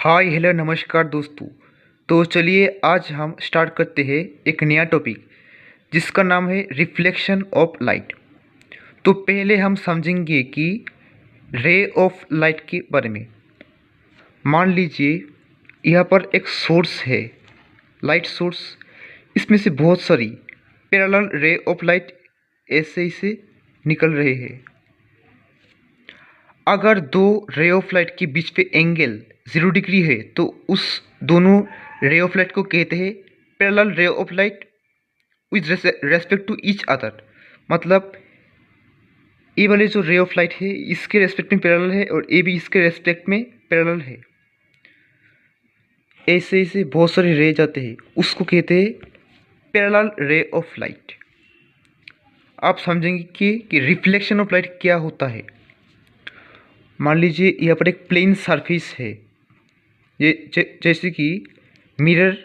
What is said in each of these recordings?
Hi hello नमस्कार दोस्तों। तो चलिए आज हम स्टार्ट करते हैं एक नया टॉपिक जिसका नाम है रिफ्लेक्शन ऑफ लाइट। तो पहले हम समझेंगे कि रे ऑफ लाइट के बारे में। मान लीजिए यहाँ पर एक सोर्स है, लाइट सोर्स। इसमें से बहुत सारी पैरेलल रे ऑफ लाइट ऐसे ही से निकल रहे हैं। अगर दो रे ऑफ लाइट के बीच पे एंगल 0 डिग्री है तो उस दोनों रे ऑफ लाइट को कहते हैं parallel ray of light with respect to each other. मतलब ये वाले जो रे ऑफ लाइट है इसके रेस्पेक्ट में पैरेलल है और ये भी इसके रेस्पेक्ट में पैरेलल है। ऐसे ऐसे बहुत सारे रे जाते हैं, उसको कहते हैं पैरेलल रे ऑफ लाइट। आप समझेंगे कि रिफ्लेक्शन ऑफ लाइट क्या होता है। मान लीजिए यहाँ पर एक प्लेन सरफेस है, ये जैसे कि मिरर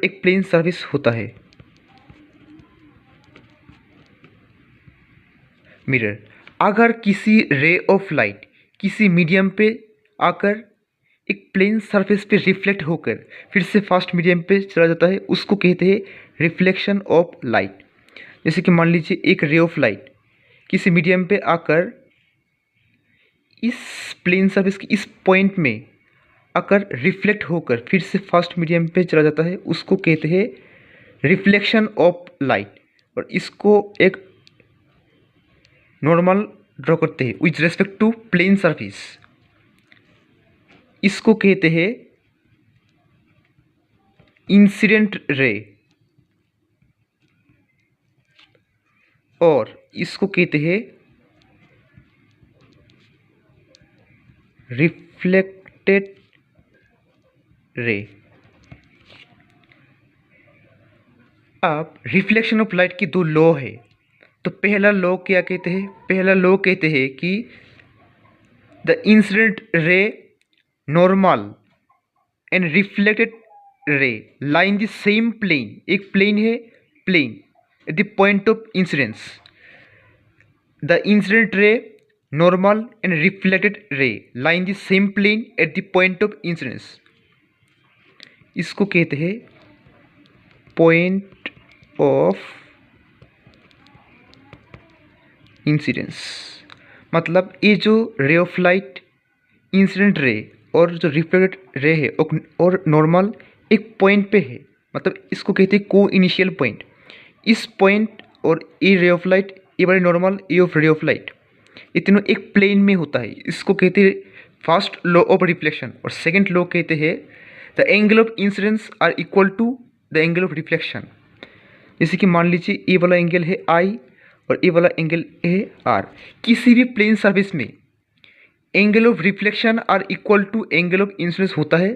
एक प्लेन सरफेस होता है। मिरर अगर किसी रे ऑफ लाइट किसी मीडियम पे आकर एक प्लेन सरफेस पे रिफ्लेक्ट होकर फिर से फर्स्ट मीडियम पे चला जाता है, उसको कहते हैं रिफ्लेक्शन ऑफ लाइट। जैसे कि मान लीजिए एक रे ऑफ लाइट किसी मीडियम पे आकर इस प्लेन सरफेस की इस पॉइंट में आकर रिफ्लेक्ट होकर फिर से फर्स्ट मीडियम पे चला जाता है, उसको कहते हैं रिफ्लेक्शन ऑफ लाइट। और इसको एक नॉर्मल ड्रॉ करते हैं with respect to plane surface, इसको कहते हैं इंसिडेंट रे और इसको कहते हैं रिफ्लेक्टेड रे। अब रिफ्लेक्शन ऑफ लाइट की दो लॉ है। तो पहला लॉ क्या कहते हैं? पहला लॉ कहते हैं कि the incident ray normal and reflected ray lie in the same plane. एक प्लेन है, plane at the point of incidence. The incident ray normal and reflected ray lie in the same plane at the point of incidence. इसको कहते हैं point of incidence. मतलब ये जो रे of light incident ray और जो रिफ्लेक्टेड रे है और नॉर्मल एक पॉइंट पे है, मतलब इसको कहते हैं को इनिशियल पॉइंट। इस पॉइंट और ये रे ऑफ लाइट, ये वाले नॉर्मल, ये ऑफ रे ऑफ लाइट, ये तीनों एक प्लेन में होता है। इसको कहते हैं फर्स्ट लॉ ऑफ रिफ्लेक्शन। और सेकेंड लॉ कहते हैं the angle of incidence are equal to the angle of reflection. जैसे कि मान लीजिए ये वाला एंगल है आई और ये वाला एंगल है आर। किसी भी प्लेन सरफेस में angle of reflection are equal to angle of incidence होता है।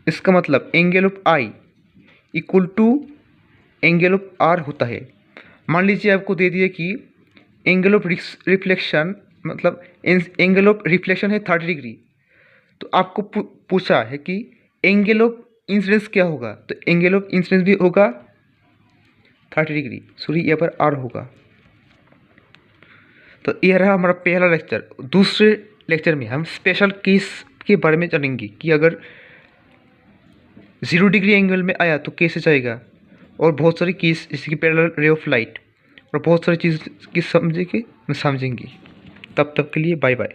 इसका मतलब angle of I equal to angle of R होता है। मान लीजिए आपको दे दिया कि एंगल ऑफ रिफ्लेक्शन, मतलब एंगल ऑफ रिफ्लेक्शन है 30 डिग्री। तो आपको पूछा है कि एंगल ऑफ इंसिडेंस क्या होगा, तो एंगल ऑफ इंसिडेंस भी होगा 30 डिग्री, सॉरी यहाँ पर आर होगा। तो यह रहा हमारा पहला लेक्चर। दूसरे लेक्चर में हम स्पेशल केस के बारे में जानेंगे कि अगर 0 डिग्री एंगल में आया तो कैसे जाएगा, और बहुत सारे केस जैसे कि पैरेलल रे ऑफ लाइट और बहुत सारी चीज़ की समझेंगे। तब तक के लिए बाय बाय।